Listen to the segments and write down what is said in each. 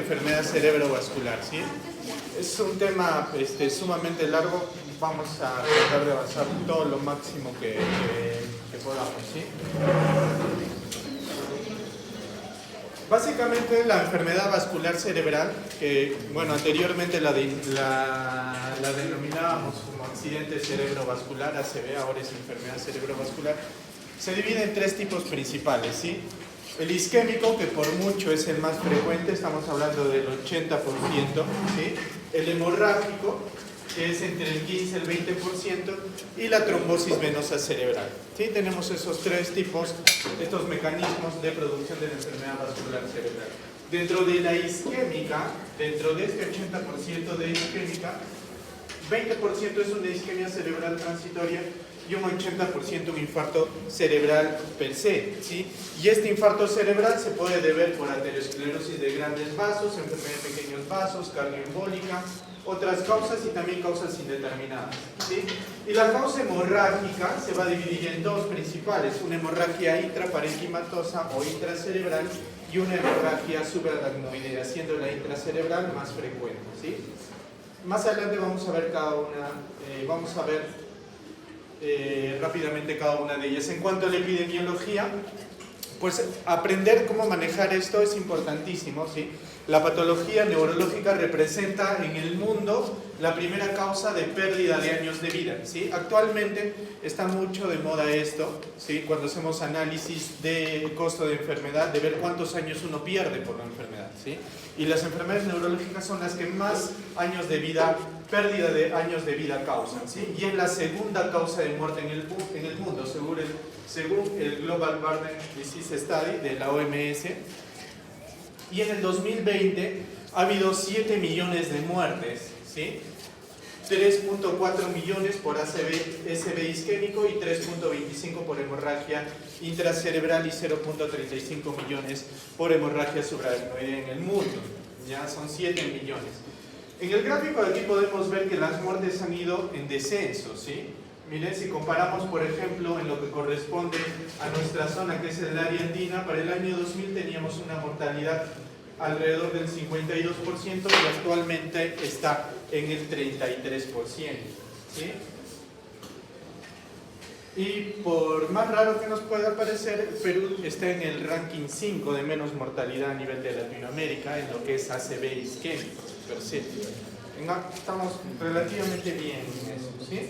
enfermedad cerebrovascular, ¿sí? Es un tema sumamente largo, vamos a tratar de avanzar todo lo máximo que podamos, ¿sí? Básicamente la enfermedad vascular cerebral, que bueno, anteriormente la denominábamos como accidente cerebrovascular, ACV, ahora es enfermedad cerebrovascular, se divide en tres tipos principales, ¿sí? El isquémico, que por mucho es el más frecuente, estamos hablando del 80%, ¿sí? El hemorrágico, que es entre el 15 y el 20%, y la trombosis venosa cerebral. ¿Sí? Tenemos esos tres tipos, estos mecanismos de producción de la enfermedad vascular cerebral. Dentro de la isquémica, dentro de este 80% de isquémica, 20% es una isquemia cerebral transitoria y un 80% un infarto cerebral per se, ¿sí? Y este infarto cerebral se puede deber por aterosclerosis de grandes vasos, enfermedad de pequeños vasos, cardioembólica, otras causas y también causas indeterminadas, ¿sí? Y la causa hemorrágica se va a dividir en dos principales, una hemorragia intraparenquimatosa o intracerebral y una hemorragia subaracnoidea, siendo la intracerebral más frecuente, ¿sí? Más adelante vamos a ver cada una, rápidamente cada una de ellas. En cuanto a la epidemiología, pues aprender cómo manejar esto es importantísimo, ¿sí? La patología neurológica representa en el mundo la primera causa de pérdida de años de vida, ¿sí? Actualmente está mucho de moda esto, ¿sí? Cuando hacemos análisis de costo de enfermedad, de ver cuántos años uno pierde por la enfermedad, ¿sí? Y las enfermedades neurológicas son las que más años de vida, pérdida de años de vida causan, ¿sí? Y es la segunda causa de muerte en el mundo, según el Global Burden Disease Study de la OMS. Y en el 2020 ha habido 7 millones de muertes, ¿sí? 3.4 millones por ACV isquémico y 3.25 por hemorragia intracerebral y 0.35 millones por hemorragia subaracnoidea en el mundo. Ya son 7 millones. En el gráfico de aquí podemos ver que las muertes han ido en descenso, ¿sí? Miren, si comparamos, por ejemplo, en lo que corresponde a nuestra zona, que es el área andina, para el año 2000 teníamos una mortalidad alrededor del 52% y actualmente está en el 33%, ¿sí? Y por más raro que nos pueda parecer, Perú está en el ranking 5 de menos mortalidad a nivel de Latinoamérica en lo que es ACV isquémico, per se. Estamos relativamente bien en eso, ¿sí?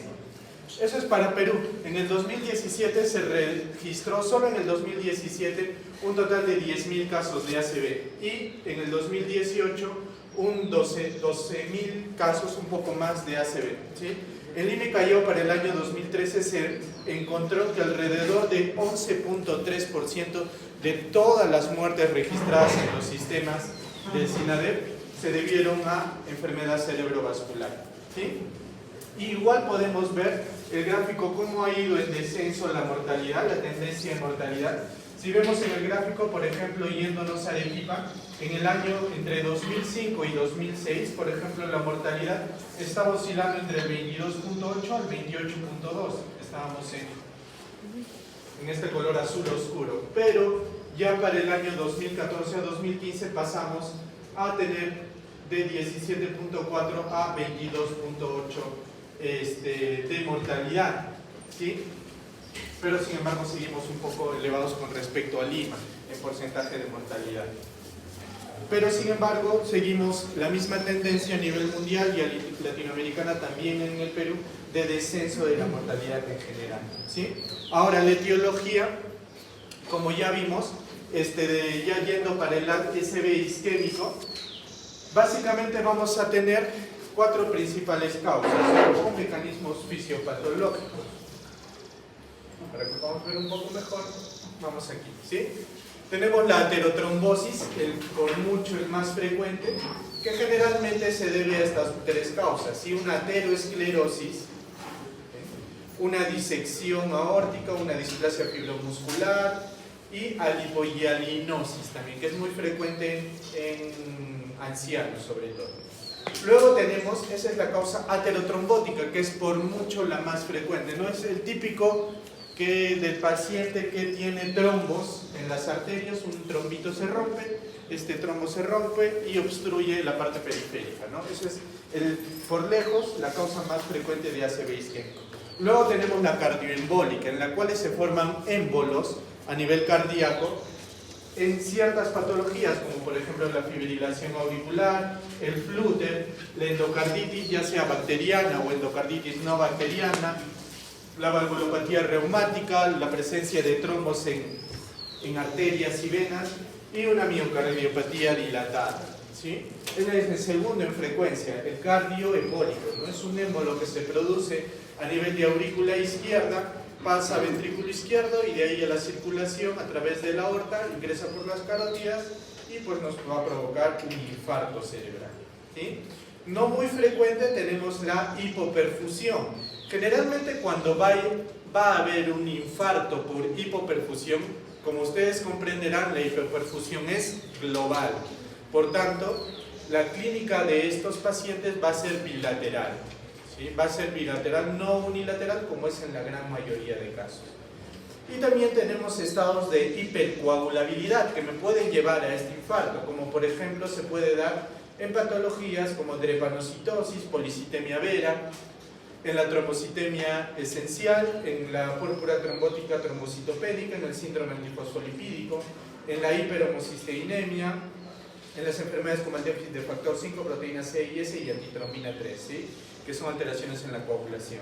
Eso es para Perú. En el 2017 se registró, solo en el 2017, un total de 10.000 casos de ACV y en el 2018 un 12.000 casos, un poco más de ACV, ¿sí? El INE cayó para el año 2013, se encontró que alrededor de 11.3% de todas las muertes registradas en los sistemas del SINADEP se debieron a enfermedad cerebrovascular, ¿sí? Igual podemos ver el gráfico cómo ha ido en descenso la mortalidad, la tendencia de mortalidad. Si vemos en el gráfico, por ejemplo, yéndonos a Arequipa, en el año entre 2005 y 2006, por ejemplo, la mortalidad estaba oscilando entre el 22.8 al 28.2. Estábamos en este color azul oscuro. Pero ya para el año 2014 a 2015 pasamos a tener de 17.4 a 22.8 de mortalidad, ¿sí? Pero sin embargo seguimos un poco elevados con respecto a Lima en porcentaje de mortalidad. Pero sin embargo seguimos la misma tendencia a nivel mundial y a latinoamericana, también en el Perú, de descenso de la mortalidad en general, ¿sí? Ahora, la etiología, como ya vimos, ya yendo para el ACV isquémico, básicamente vamos a tener 4 principales causas o mecanismos fisiopatológicos. Para que podamos ver un poco mejor, vamos aquí, ¿sí? Tenemos la aterotrombosis, con mucho el más frecuente, que generalmente se debe a estas 3 causas, ¿sí? Una ateroesclerosis, una disección aórtica, una displasia fibromuscular y alipohialinosis también, que es muy frecuente en ancianos sobre todo. Luego tenemos, esa es la causa aterotrombótica, que es por mucho la más frecuente, ¿no? Es el típico del paciente que tiene trombos en las arterias, un trombito se rompe este trombo se rompe y obstruye la parte periférica, ¿no? Eso es, por lejos, la causa más frecuente de ACV isquémico. Luego tenemos la cardioembólica, en la cual se forman émbolos a nivel cardíaco en ciertas patologías, como por ejemplo la fibrilación auricular, el flúter, la endocarditis, ya sea bacteriana o endocarditis no bacteriana, la valvulopatía reumática, la presencia de trombos en arterias y venas y una miocardiopatía dilatada, ¿sí? Es el segundo en frecuencia, el cardioembólico, ¿no? Es un émbolo que se produce a nivel de aurícula izquierda, pasa a ventrículo izquierdo y de ahí a la circulación a través de la aorta, ingresa por las carótidas y pues nos va a provocar un infarto cerebral, ¿sí? No muy frecuente tenemos la hipoperfusión. Generalmente cuando va a haber un infarto por hipoperfusión, como ustedes comprenderán, la hipoperfusión es global. Por tanto, la clínica de estos pacientes va a ser bilateral. ¿Sí? Va a ser bilateral, no unilateral, como es en la gran mayoría de casos. Y también tenemos estados de hipercoagulabilidad que me pueden llevar a este infarto, como por ejemplo se puede dar en patologías como drepanocitosis, policitemia vera, en la trombocitemia esencial, en la púrpura trombótica trombocitopénica, en el síndrome antifosfolipídico, en la hiperhomocisteinemia, en las enfermedades como el déficit de factor 5, proteína C y S y antitrombina 3, ¿sí? Que son alteraciones en la coagulación.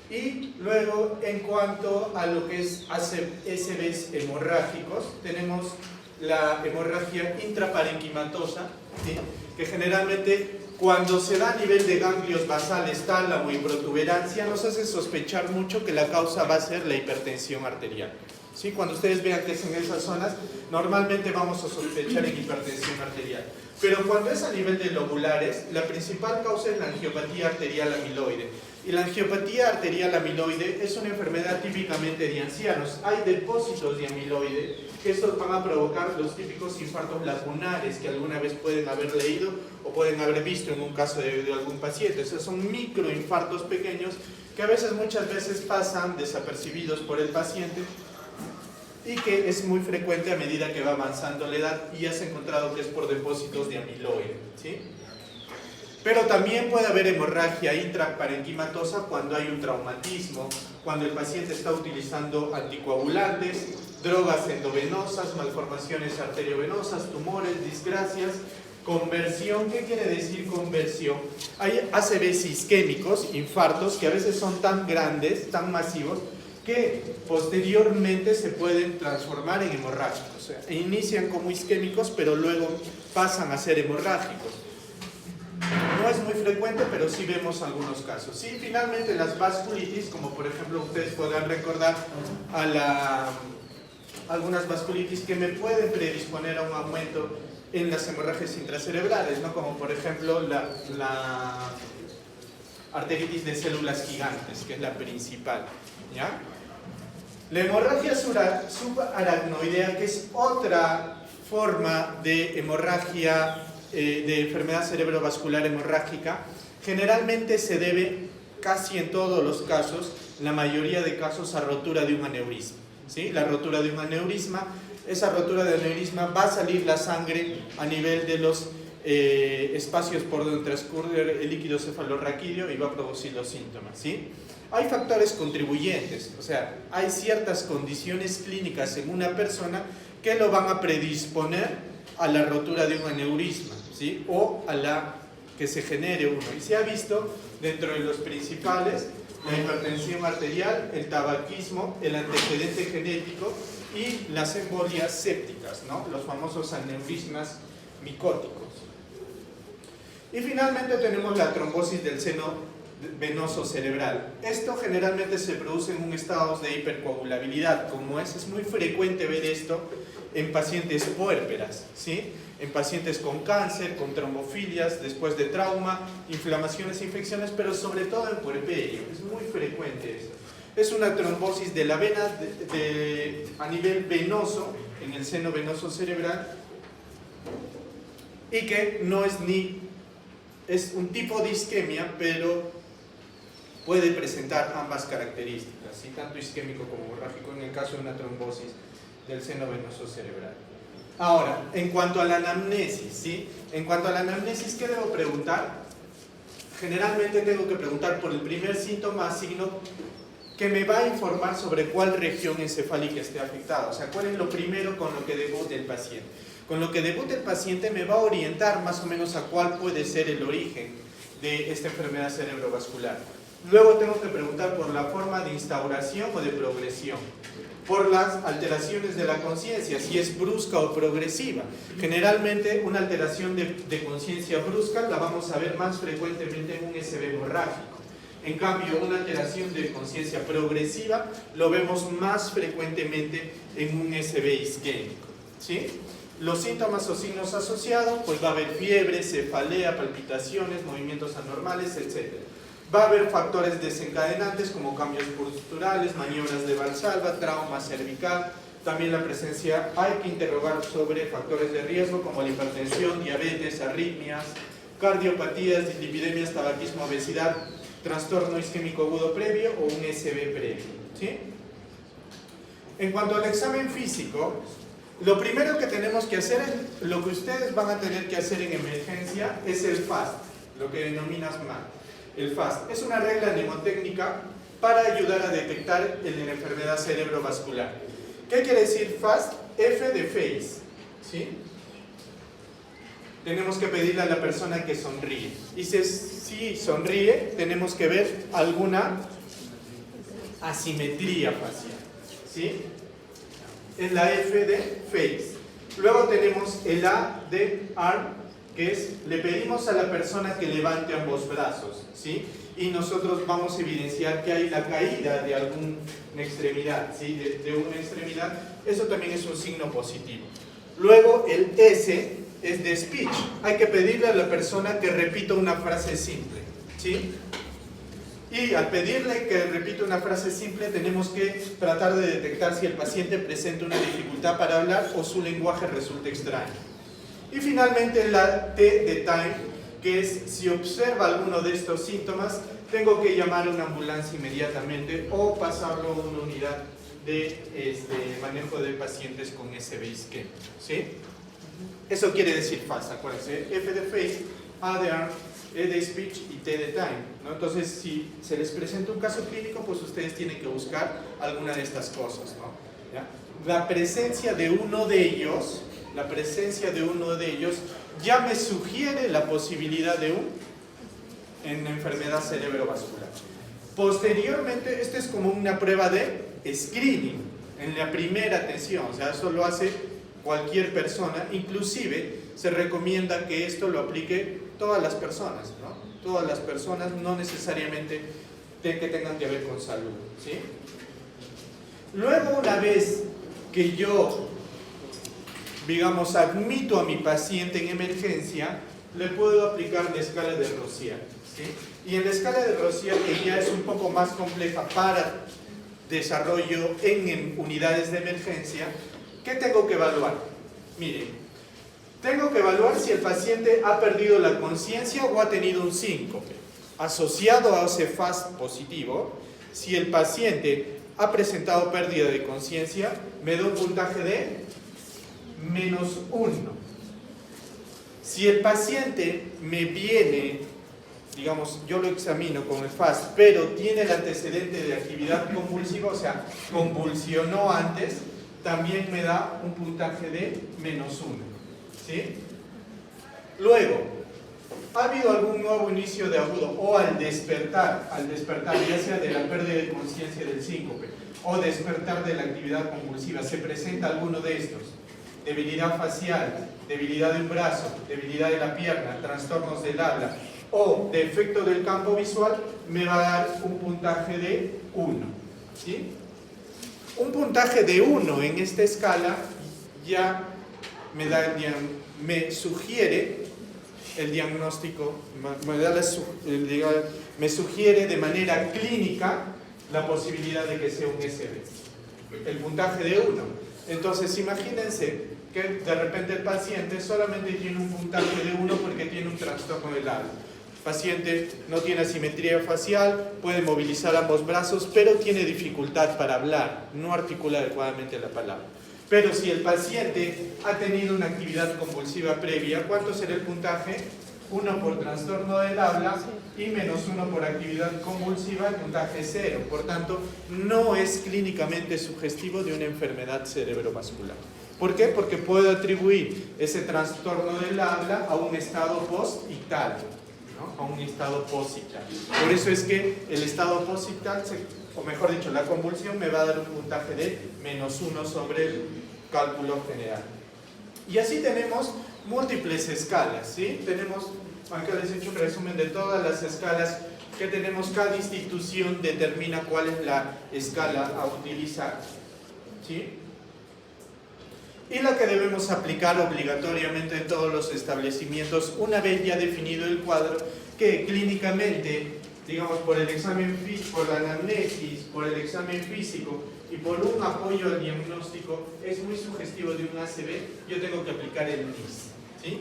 Y luego, en cuanto a lo que es ACVs hemorrágicos, tenemos la hemorragia intraparenquimatosa, ¿sí? Que generalmente cuando se da a nivel de ganglios basales, tálamo y protuberancia, nos hace sospechar mucho que la causa va a ser la hipertensión arterial. ¿Sí? Cuando ustedes vean que es en esas zonas, normalmente vamos a sospechar en hipertensión arterial. Pero cuando es a nivel de lobulares, la principal causa es la angiopatía arterial amiloide. Y la angiopatía arterial amiloide es una enfermedad típicamente de ancianos. Hay depósitos de amiloide que estos van a provocar los típicos infartos lacunares que alguna vez pueden haber leído o pueden haber visto en un caso de algún paciente. O sea, son microinfartos pequeños que a veces, muchas veces pasan desapercibidos por el paciente y que es muy frecuente a medida que va avanzando la edad y ya se ha encontrado que es por depósitos de amiloide, ¿sí? Pero también puede haber hemorragia intraparenquimatosa cuando hay un traumatismo, cuando el paciente está utilizando anticoagulantes, drogas endovenosas, malformaciones arteriovenosas, tumores, disgracias, conversión. ¿Qué quiere decir conversión? Hay ACVs isquémicos, infartos, que a veces son tan grandes, tan masivos, que posteriormente se pueden transformar en hemorrágicos. O sea, inician como isquémicos, pero luego pasan a ser hemorrágicos. No es muy frecuente, pero sí vemos algunos casos. Y finalmente las vasculitis, como por ejemplo ustedes podrán recordar algunas vasculitis que me pueden predisponer a un aumento en las hemorragias intracerebrales, ¿no? Como por ejemplo la arteritis de células gigantes, que es la principal, ¿ya? La hemorragia subaracnoidea, que es otra forma de hemorragia, de enfermedad cerebrovascular hemorrágica, generalmente se debe, casi en todos los casos, la mayoría de casos, a rotura de un aneurisma, ¿sí? La rotura de un aneurisma, esa rotura de aneurisma va a salir la sangre a nivel de los espacios por donde transcurre el líquido cefalorraquídeo y va a producir los síntomas, ¿sí? Hay factores contribuyentes, o sea, hay ciertas condiciones clínicas en una persona que lo van a predisponer a la rotura de un aneurisma, ¿sí? O a la que se genere uno. Y se ha visto dentro de los principales la hipertensión arterial, el tabaquismo, el antecedente genético y las embolias sépticas, ¿no? Los famosos aneurismas micóticos. Y finalmente tenemos la trombosis del seno venoso cerebral. Esto generalmente se produce en un estado de hipercoagulabilidad. Como es muy frecuente ver esto en pacientes puérperas, ¿sí? En pacientes con cáncer, con trombofilias, después de trauma, inflamaciones, infecciones, pero sobre todo en puerperio. Es muy frecuente esto. Es una trombosis de la vena a nivel venoso, en el seno venoso cerebral, y que no es es un tipo de isquemia, pero puede presentar ambas características, ¿sí? Tanto isquémico como hemorrágico en el caso de una trombosis del seno venoso cerebral. Ahora, en cuanto a la anamnesis, ¿sí? En cuanto a la anamnesis, ¿qué debo preguntar? Generalmente tengo que preguntar por el primer síntoma, signo que me va a informar sobre cuál región encefálica esté afectada. O sea, cuál es lo primero con lo que debuta el paciente. Con lo que debuta el paciente me va a orientar más o menos a cuál puede ser el origen de esta enfermedad cerebrovascular. Luego tengo que preguntar por la forma de instauración o de progresión, por las alteraciones de la conciencia, si es brusca o progresiva. Generalmente una alteración de conciencia brusca la vamos a ver más frecuentemente en un SB hemorrágico. En cambio, una alteración de conciencia progresiva lo vemos más frecuentemente en un SB isquémico, ¿sí? Los síntomas o signos asociados, pues va a haber fiebre, cefalea, palpitaciones, movimientos anormales, etc. Va a haber factores desencadenantes como cambios posturales, maniobras de Valsalva, trauma cervical. También la presencia, hay que interrogar sobre factores de riesgo como la hipertensión, diabetes, arritmias, cardiopatías, dislipidemias, tabaquismo, obesidad, trastorno isquémico agudo previo o un SB previo, ¿sí? En cuanto al examen físico, lo primero que tenemos que hacer, lo que ustedes van a tener que hacer en emergencia, es el FAST, lo que denominas MAC. El FAST es una regla mnemotécnica para ayudar a detectar la enfermedad cerebrovascular. ¿Qué quiere decir FAST? F de face, ¿sí? Tenemos que pedirle a la persona que sonríe. Y si sonríe, tenemos que ver alguna asimetría facial, ¿sí? Es la F de face. Luego tenemos el A de arm, que es, le pedimos a la persona que levante ambos brazos, ¿sí? Y nosotros vamos a evidenciar que hay la caída de alguna extremidad, ¿sí? De una extremidad. Eso también es un signo positivo. Luego el S es de speech. Hay que pedirle a la persona que repita una frase simple, ¿sí? Y al pedirle que repita una frase simple, tenemos que tratar de detectar si el paciente presenta una dificultad para hablar o su lenguaje resulta extraño. Y finalmente la T de time, que es si observa alguno de estos síntomas, tengo que llamar a una ambulancia inmediatamente o pasarlo a una unidad de manejo de pacientes con SB isquémico, ¿sí? Eso quiere decir FAST, acuérdense, F de face, A de arm, E de speech y T de time, ¿no? Entonces, si se les presenta un caso clínico, pues ustedes tienen que buscar alguna de estas cosas, ¿no? ¿Ya? La presencia de uno de ellos, ya me sugiere la posibilidad de una enfermedad cerebrovascular. Posteriormente, esto es como una prueba de screening en la primera atención, o sea, eso lo hace cualquier persona, inclusive se recomienda que esto lo aplique todas las personas, ¿no? Todas las personas, no necesariamente que tengan que ver con salud, ¿sí? Luego, una vez que yo, digamos, admito a mi paciente en emergencia, le puedo aplicar la escala de Rosier, ¿sí? Y en la escala de Rosier, que ya es un poco más compleja para desarrollo en unidades de emergencia, ¿qué tengo que evaluar? Miren, tengo que evaluar si el paciente ha perdido la conciencia o ha tenido un síncope. Asociado a ese FAST positivo, si el paciente ha presentado pérdida de conciencia, me da un puntaje de -1. Si el paciente me viene, digamos, yo lo examino con el FAST, pero tiene el antecedente de actividad convulsiva, o sea, convulsionó antes, también me da un puntaje de -1, ¿sí? Luego, ¿ha habido algún nuevo inicio de agudo o al despertar, ya sea de la pérdida de conciencia del síncope o despertar de la actividad convulsiva, se presenta alguno de estos? Debilidad facial, debilidad de un brazo, debilidad de la pierna, trastornos del habla o defecto del campo visual, me va a dar un puntaje de 1, ¿sí? Un puntaje de 1 en esta escala ya me sugiere el diagnóstico, me sugiere de manera clínica la posibilidad de que sea un SB. El puntaje de 1. Entonces, imagínense que de repente el paciente solamente tiene un puntaje de 1 porque tiene un trastorno del habla. El paciente no tiene asimetría facial, puede movilizar ambos brazos, pero tiene dificultad para hablar, no articula adecuadamente la palabra. Pero si el paciente ha tenido una actividad convulsiva previa, ¿cuánto será el puntaje? 1 por trastorno del habla y menos 1 por actividad convulsiva, el puntaje es 0. Por tanto, no es clínicamente sugestivo de una enfermedad cerebrovascular. ¿Por qué? Porque puedo atribuir ese trastorno del habla a un estado postictal, ¿no? A un estado postictal. Por eso es que el estado postictal, o mejor dicho, la convulsión me va a dar un puntaje de menos 1 sobre el cálculo general. Y así tenemos múltiples escalas, ¿sí? Tenemos, acá les he hecho un resumen de todas las escalas que tenemos. Cada institución determina cuál es la escala a utilizar, ¿sí? Y la que debemos aplicar obligatoriamente en todos los establecimientos, una vez ya definido el cuadro, que clínicamente, digamos, por el examen físico, por la anamnesis, por el examen físico y por un apoyo al diagnóstico, es muy sugestivo de un ACV, yo tengo que aplicar el NIS, ¿sí?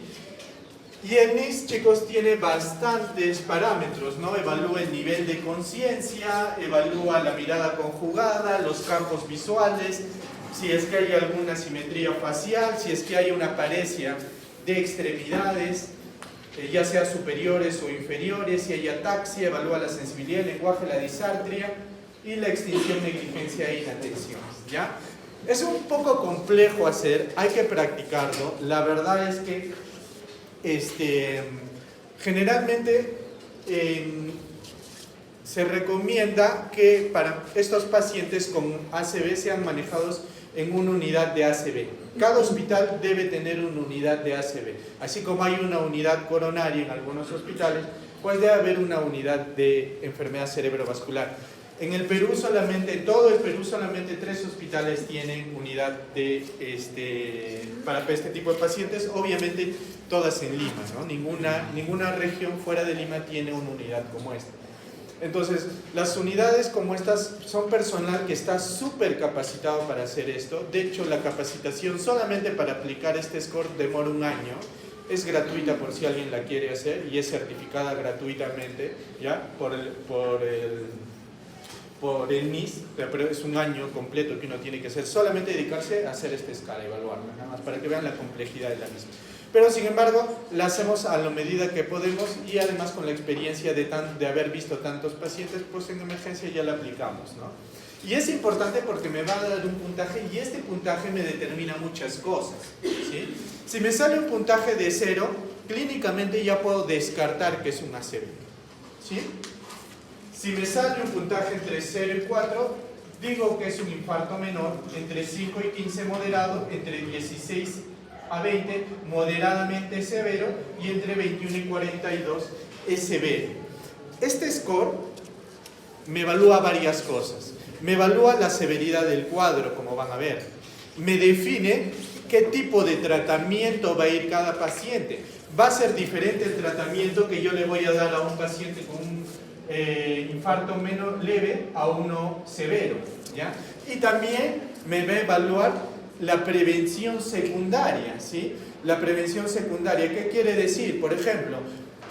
Y el NIS, chicos, tiene bastantes parámetros, ¿no? Evalúa el nivel de conciencia, evalúa la mirada conjugada, los campos visuales, si es que hay alguna simetría facial, si es que hay una paresia de extremidades, ya sea superiores o inferiores, si hay ataxia, evalúa la sensibilidad, el lenguaje, la disartria y la extinción, negligencia e inatención, ¿ya? Es un poco complejo hacer, hay que practicarlo. La verdad es que generalmente se recomienda que para estos pacientes con ACV sean manejados en una unidad de ACV. Cada hospital debe tener una unidad de ACV. Así como hay una unidad coronaria en algunos hospitales, pues debe haber una unidad de enfermedad cerebrovascular. En el Perú solamente, todo el Perú solamente 3 hospitales tienen unidad de para este tipo de pacientes, obviamente todas en Lima, ¿no? Ninguna región fuera de Lima tiene una unidad como esta. Entonces, las unidades como estas son personal que está súper capacitado para hacer esto. De hecho, la capacitación solamente para aplicar este score demora 1 año. Es gratuita por si alguien la quiere hacer y es certificada gratuitamente, ¿ya? por el NIS, pero es 1 año completo que uno tiene que hacer, solamente dedicarse a hacer esta escala, evaluarla, nada más para que vean la complejidad de la misma. Pero sin embargo, la hacemos a la medida que podemos y además con la experiencia de haber visto tantos pacientes, pues en emergencia ya la aplicamos, ¿no? Y es importante porque me va a dar un puntaje y este puntaje me determina muchas cosas, ¿sí? Si me sale un puntaje de 0, clínicamente ya puedo descartar que es un ACV, ¿sí? Si me sale un puntaje entre 0 y 4, digo que es un infarto menor, entre 5 y 15 moderado, entre 16 a 20 moderadamente severo y entre 21 y 42 es severo. Este score me evalúa varias cosas. Me evalúa la severidad del cuadro, como van a ver. Me define qué tipo de tratamiento va a ir cada paciente. Va a ser diferente el tratamiento que yo le voy a dar a un paciente con un infarto menos leve a uno severo, ¿ya? Y también me va a evaluar la prevención secundaria, ¿sí? La prevención secundaria, ¿qué quiere decir? Por ejemplo,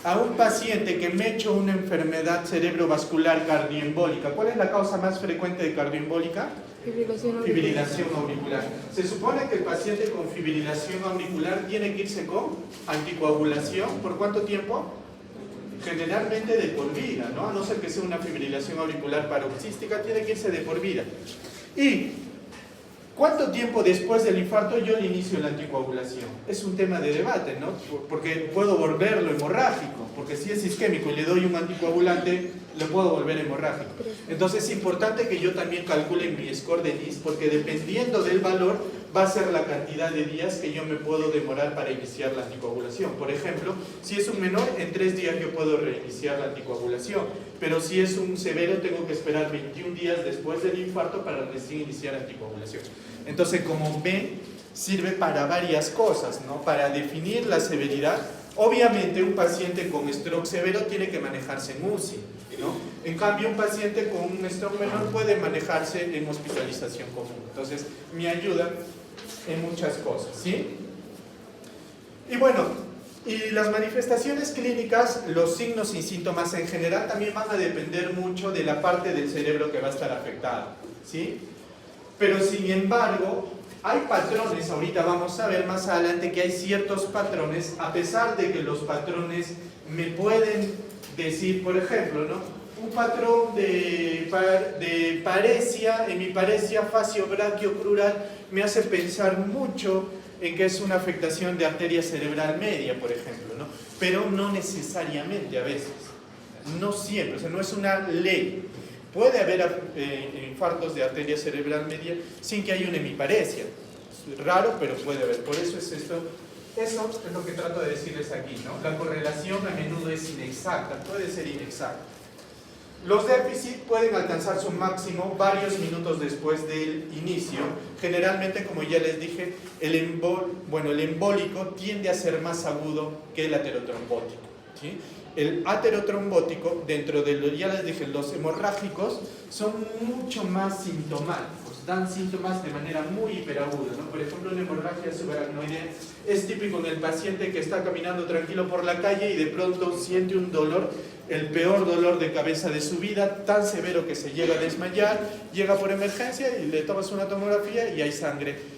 a un paciente que me ha hecho una enfermedad cerebrovascular cardioembólica, ¿cuál es la causa más frecuente de cardioembólica? Fibrilación auricular. Se supone que el paciente con fibrilación auricular tiene que irse con anticoagulación, ¿por cuánto tiempo? Generalmente de por vida, ¿no? A no ser que sea una fibrilación auricular paroxística, tiene que irse de por vida. ¿Y cuánto tiempo después del infarto yo le inicio la anticoagulación? Es un tema de debate, ¿no? Porque puedo volverlo hemorrágico, porque si es isquémico y le doy un anticoagulante, le puedo volver hemorrágico. Entonces es importante que yo también calcule mi score de NIS, porque dependiendo del valor va a ser la cantidad de días que yo me puedo demorar para iniciar la anticoagulación. Por ejemplo, si es un menor, en 3 días yo puedo reiniciar la anticoagulación, pero si es un severo tengo que esperar 21 días después del infarto para recién iniciar anticoagulación. Entonces, como ven, sirve para varias cosas, ¿no? Para definir la severidad. Obviamente un paciente con stroke severo tiene que manejarse en UCI, ¿no? En cambio un paciente con un stroke menor puede manejarse en hospitalización común. Entonces me ayuda en muchas cosas, ¿sí? Y bueno, y las manifestaciones clínicas, los signos y síntomas en general también van a depender mucho de la parte del cerebro que va a estar afectada, ¿sí? Pero sin embargo, Hay patrones, ahorita vamos a ver más adelante que hay ciertos patrones, a pesar de que los patrones me pueden decir, por ejemplo, ¿no? Un patrón de paresia, en mi paresia facio-brachiocrural me hace pensar mucho en que es una afectación de arteria cerebral media, por ejemplo, ¿no? Pero no necesariamente a veces, no siempre, o sea, no es una ley. Puede haber infartos de arteria cerebral media sin que haya una hemiparesia. Es raro, pero puede haber. Por eso es esto. Eso es lo que trato de decirles aquí, ¿no? La correlación a menudo es inexacta, puede ser inexacta. Los déficits pueden alcanzar su máximo varios minutos después del inicio. Generalmente, como ya les dije, el embólico tiende a ser más agudo que el aterotrombótico, ¿sí? El aterotrombótico, dentro de ya les dije, los hemorrágicos son mucho más sintomáticos, dan síntomas de manera muy hiperaguda, ¿no? Por ejemplo, una hemorragia subaracnoidea es típico en el paciente que está caminando tranquilo por la calle y de pronto siente un dolor, el peor dolor de cabeza de su vida, tan severo que se llega a desmayar, llega por emergencia y le tomas una tomografía y hay sangre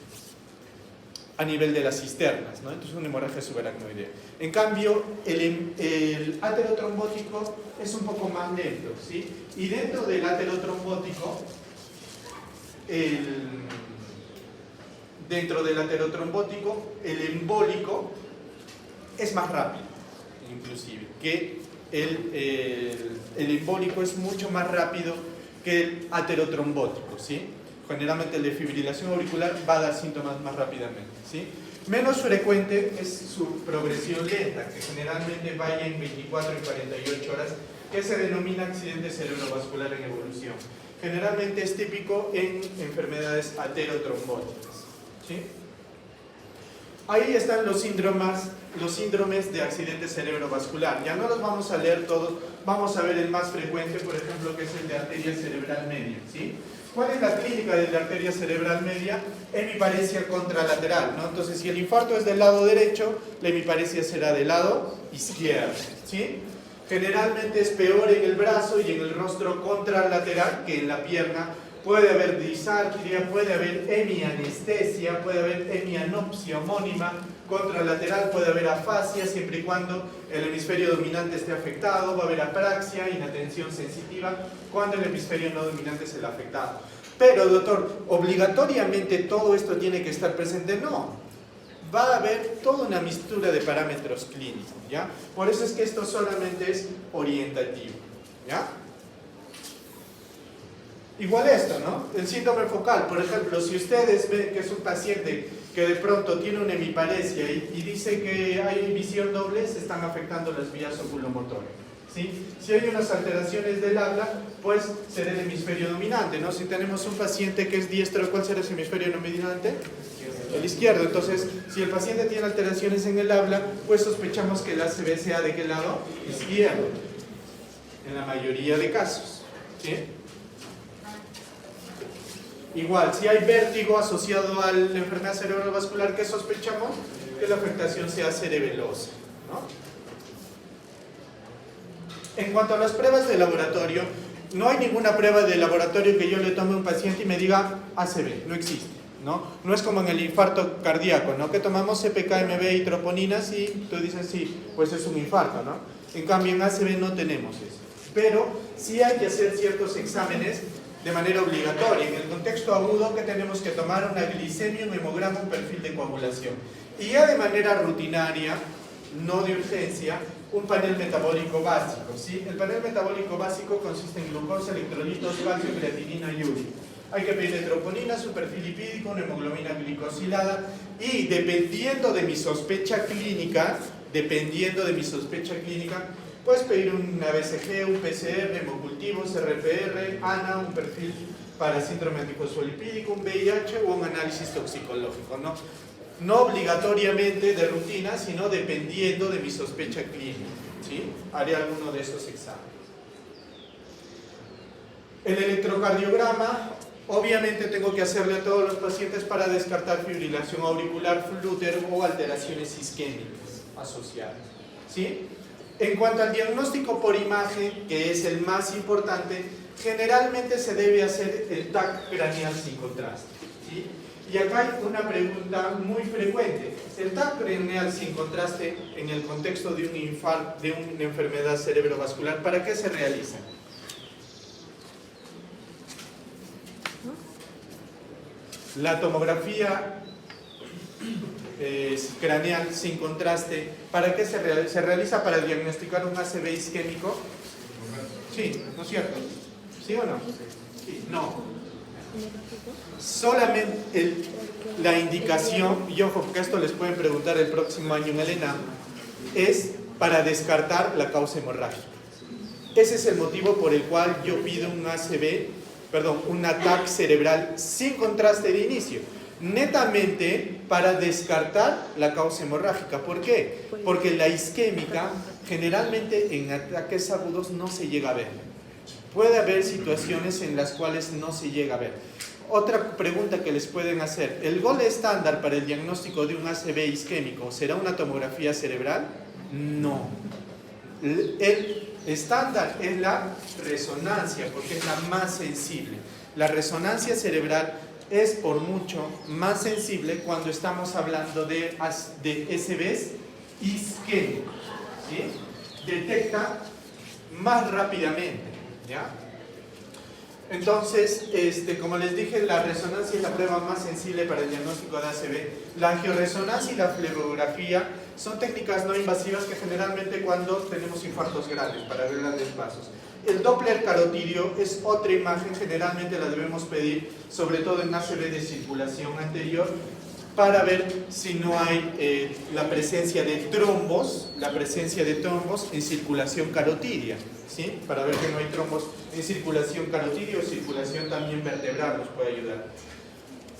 a nivel de las cisternas, ¿no? Entonces una hemorragia subaracnoidea. En cambio, el aterotrombótico es un poco más lento, ¿sí? Y dentro del aterotrombótico, el embólico es más rápido, inclusive, que el embólico es mucho más rápido que el aterotrombótico, ¿sí? Generalmente el de fibrilación auricular va a dar síntomas más rápidamente, ¿sí? Menos frecuente es su progresión lenta, que generalmente vaya en 24 y 48 horas, que se denomina accidente cerebrovascular en evolución. Generalmente es típico en enfermedades aterotrombóticas, ¿sí? Ahí están los síndromes de accidente cerebrovascular. Ya no los vamos a leer todos, vamos a ver el más frecuente, por ejemplo, que es el de arteria cerebral media, ¿sí? ¿Cuál es la clínica de la arteria cerebral media? Hemiparesia contralateral, ¿no? Entonces, si el infarto es del lado derecho, la hemiparesia será del lado izquierdo, ¿sí? Generalmente es peor en el brazo y en el rostro contralateral que en la pierna. Puede haber disartria, puede haber hemianestesia, puede haber hemianopsia homónima, contralateral puede haber afasia siempre y cuando el hemisferio dominante esté afectado, va a haber apraxia, inatención sensitiva, cuando el hemisferio no dominante es el afectado. Pero, doctor, ¿obligatoriamente todo esto tiene que estar presente? No. Va a haber toda una mixtura de parámetros clínicos, ¿ya? Por eso es que esto solamente es orientativo, ¿ya? Igual esto, ¿no? El síndrome focal, por ejemplo, si ustedes ven que es un paciente que de pronto tiene una hemiparesia y dice que hay visión doble, se están afectando las vías oculomotoras, ¿sí? Si hay unas alteraciones del habla, pues será el hemisferio dominante, ¿no? Si tenemos un paciente que es diestro, ¿cuál será ese hemisferio dominante? El izquierdo. Entonces, si el paciente tiene alteraciones en el habla, pues sospechamos que el ACV sea ¿de qué lado? Izquierdo, en la mayoría de casos, ¿sí? Igual, si hay vértigo asociado a la enfermedad cerebrovascular, ¿qué sospechamos? Que la afectación sea cerebelosa, ¿no? En cuanto a las pruebas de laboratorio, no hay ninguna prueba de laboratorio que yo le tome a un paciente y me diga ACV, no existe, ¿no? No es como en el infarto cardíaco, ¿no? Que tomamos CPK-MB y troponinas y tú dices, sí, pues es un infarto, ¿no? En cambio en ACV no tenemos eso. Pero sí hay que hacer ciertos exámenes de manera obligatoria. En el contexto agudo, que tenemos que tomar una glicemia, un hemograma, un perfil de coagulación. Y ya de manera rutinaria, no de urgencia, un panel metabólico básico, ¿sí? El panel metabólico básico consiste en glucosa, electrolitos, calcio, creatinina y urea. Hay que pedir troponina, su perfil lipídico, una hemoglobina glicosilada y dependiendo de mi sospecha clínica, puedes pedir un ABCG, un PCR, hemocultivos, RPR, ANA, un perfil para síndrome antifosfolipídico, un VIH o un análisis toxicológico, ¿no? No obligatoriamente de rutina, sino dependiendo de mi sospecha clínica, ¿sí? Haré alguno de estos exámenes. El electrocardiograma, obviamente tengo que hacerle a todos los pacientes para descartar fibrilación auricular, flúter o alteraciones isquémicas asociadas, ¿sí? En cuanto al diagnóstico por imagen, que es el más importante, generalmente se debe hacer el TAC craneal sin contraste, ¿sí? Y acá hay una pregunta muy frecuente. ¿El TAC craneal sin contraste en el contexto de un infarto, de una enfermedad cerebrovascular, para qué se realiza? La tomografía craneal sin contraste, ¿para qué se realiza? ¿Se realiza para diagnosticar un ACV isquémico? Sí, ¿no es cierto? ¿Sí o no? Sí, no. Solamente la indicación, y ojo, porque esto les pueden preguntar el próximo año en el ENAM, es para descartar la causa hemorrágica. Ese es el motivo por el cual yo pido un un TAC cerebral sin contraste de inicio, netamente para descartar la causa hemorrágica. ¿Por qué? Porque la isquémica generalmente en ataques agudos no se llega a ver. Puede haber situaciones en las cuales no se llega a ver. Otra pregunta que les pueden hacer: ¿el gol estándar para el diagnóstico de un ACV isquémico será una tomografía cerebral? No. El estándar es la resonancia, porque es la más sensible. La resonancia cerebral es por mucho más sensible cuando estamos hablando de SVs isquémicos, ¿sí? Detecta más rápidamente, ¿ya? Entonces, como les dije, la resonancia es la prueba más sensible para el diagnóstico de ACV. La angioresonancia y la flebografía son técnicas no invasivas que generalmente cuando tenemos infartos grandes, para ver grandes vasos. El Doppler carotidio es otra imagen, generalmente la debemos pedir, sobre todo en ACV de circulación anterior, para ver si no hay la presencia de trombos en circulación carotidia, ¿sí? Para ver que no hay trombos en circulación carotidia o circulación también vertebral nos puede ayudar.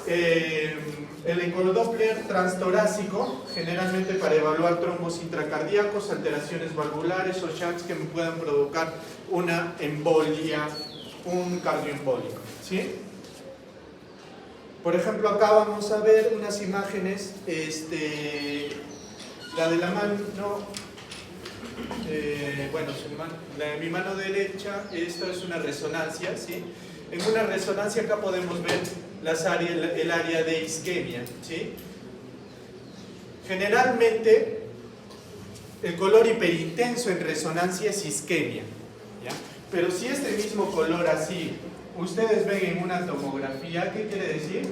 El ecodoppler transtorácico, generalmente para evaluar trombos intracardíacos, alteraciones valvulares o shunts que me puedan provocar una embolia, un cardioembólico, ¿sí? Por ejemplo, acá vamos a ver unas imágenes, la de la mano, la de mi mano derecha, esto es una resonancia, ¿sí? En una resonancia acá podemos ver el área de isquemia, ¿sí? Generalmente, el color hiperintenso en resonancia es isquemia, ¿ya? Pero si este mismo color así ustedes ven en una tomografía, ¿qué quiere decir?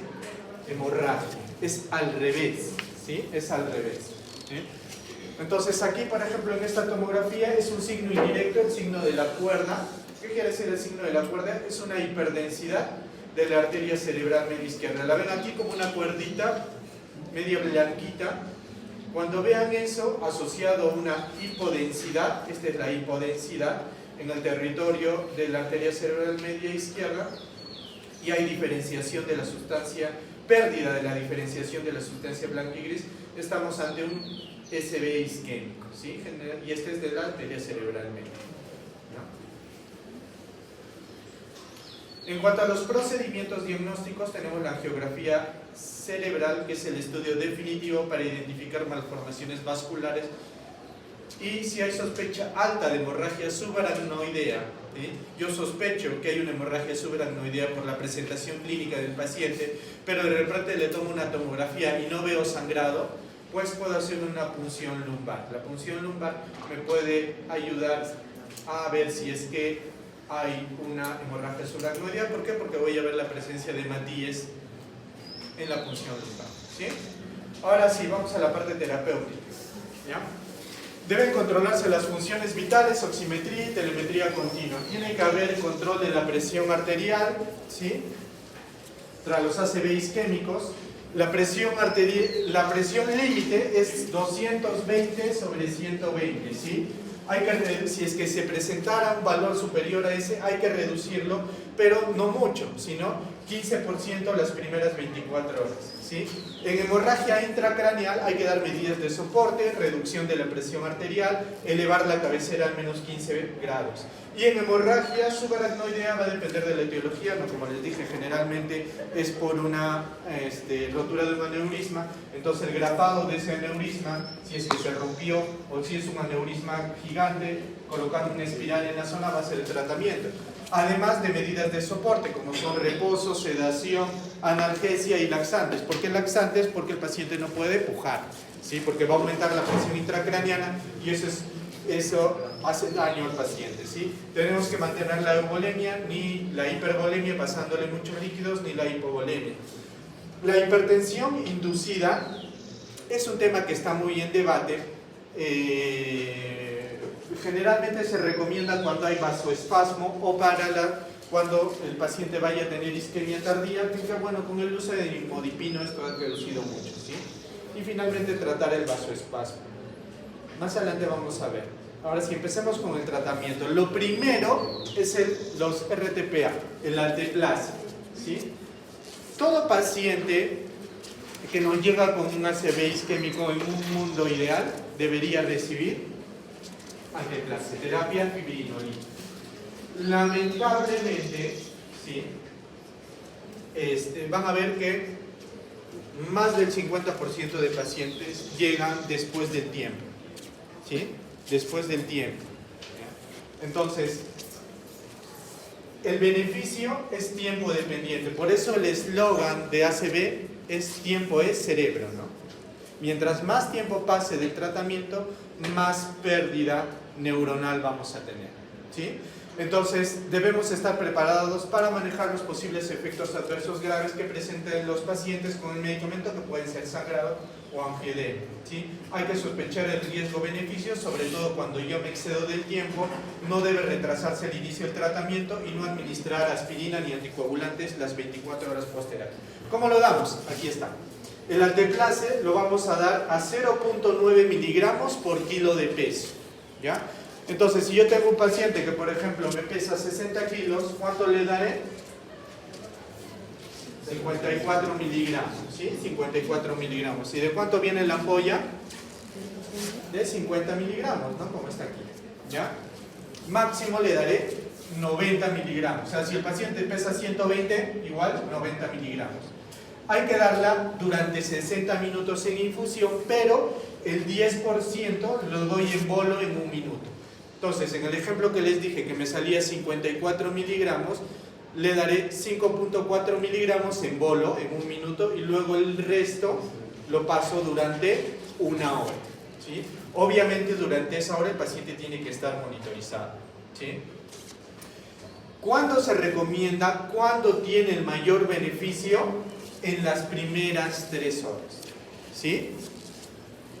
Hemorragia. Es al revés, ¿sí? Es al revés, ¿sí? Entonces aquí, por ejemplo, en esta tomografía es un signo indirecto, el signo de la cuerda. ¿Qué quiere decir el signo de la cuerda? Es una hiperdensidad de la arteria cerebral media izquierda. La ven aquí como una cuerdita media blanquita. Cuando vean eso asociado a una hipodensidad, esta es la hipodensidad, en el territorio de la arteria cerebral media izquierda, y hay diferenciación de la sustancia, pérdida de la diferenciación de la sustancia blanca y gris, estamos ante un SV isquémico, ¿sí? Y este es de la arteria cerebral media, ¿no? En cuanto a los procedimientos diagnósticos, tenemos la angiografía cerebral, que es el estudio definitivo para identificar malformaciones vasculares y si hay sospecha alta de hemorragia subaracnoidea, ¿sí? Yo sospecho que hay una hemorragia subaracnoidea por la presentación clínica del paciente, pero de repente le tomo una tomografía y no veo sangrado, pues puedo hacer una punción lumbar. La punción lumbar me puede ayudar a ver si es que hay una hemorragia subaracnoidea. ¿Por qué? Porque voy a ver la presencia de hematíes en la punción lumbar, ¿sí? Ahora sí, vamos a la parte terapéutica, ¿ya? Deben controlarse las funciones vitales, oximetría y telemetría continua. Tiene que haber control de la presión arterial, ¿sí? Tras los ACV isquémicos, la presión límite es 220 sobre 120, ¿sí? Si es que se presentara un valor superior a ese, hay que reducirlo, pero no mucho, sino 15% las primeras 24 horas, ¿sí? En hemorragia intracraneal hay que dar medidas de soporte, reducción de la presión arterial, elevar la cabecera al menos 15 grados. Y en hemorragia subaracnoidea va a depender de la etiología, ¿no? Como les dije, generalmente es por una rotura de un aneurisma. Entonces el grapado de ese aneurisma, si es que se rompió o si es un aneurisma gigante, colocando una espiral en la zona va a ser el tratamiento. además de medidas de soporte como son reposo, sedación, analgesia y laxantes. ¿Por qué laxantes? Porque el paciente no puede pujar, ¿sí? Porque va a aumentar la presión intracraneana y eso hace daño al paciente, ¿sí? Tenemos que mantener la euvolemia, ni la hipervolemia pasándole muchos líquidos, ni la hipovolemia. La hipertensión inducida es un tema que está muy en debate. Generalmente se recomienda cuando hay vasoespasmo o cuando el paciente vaya a tener isquemia tardía, que bueno, con el uso de imodipino esto ha reducido mucho, ¿sí? Y finalmente tratar el vasoespasmo. Más adelante vamos a ver. Ahora sí, empecemos con el tratamiento. Lo primero es los RTPA, el alteplase, ¿sí? Todo paciente que nos llega con un ACV isquémico en un mundo ideal debería recibir alteplase, terapia fibrinolítica. Lamentablemente, ¿sí? Van a ver que más del 50% de pacientes llegan después del tiempo, ¿sí? Después del tiempo. Entonces, el beneficio es tiempo dependiente. Por eso el eslogan de ACV es tiempo es cerebro, ¿no? Mientras más tiempo pase del tratamiento, más pérdida neuronal vamos a tener, ¿sí? Entonces, debemos estar preparados para manejar los posibles efectos adversos graves que presenten los pacientes con el medicamento, que pueden ser sangrado o angiodema, ¿sí? Hay que sospechar el riesgo-beneficio, sobre todo cuando yo me excedo del tiempo. No debe retrasarse el inicio del tratamiento y no administrar aspirina ni anticoagulantes las 24 horas post-terapia. ¿Cómo lo damos? Aquí está. El alteplase lo vamos a dar a 0.9 miligramos por kilo de peso, ¿ya? Entonces, si yo tengo un paciente que, por ejemplo, me pesa 60 kilos, ¿cuánto le daré? 54 miligramos, ¿sí? 54 miligramos. ¿Y de cuánto viene la ampolla? De 50 miligramos, ¿no? Como está aquí, ¿ya? Máximo le daré 90 miligramos. O sea, si el paciente pesa 120, igual 90 miligramos. Hay que darla durante 60 minutos en infusión, pero el 10% lo doy en bolo en un minuto. Entonces, en el ejemplo que les dije que me salía 54 miligramos, le daré 5.4 miligramos en bolo en un minuto y luego el resto lo paso durante una hora, ¿sí? Obviamente durante esa hora el paciente tiene que estar monitorizado, ¿sí? ¿Cuándo se recomienda? ¿Cuándo tiene el mayor beneficio? En las primeras 3 horas, ¿sí?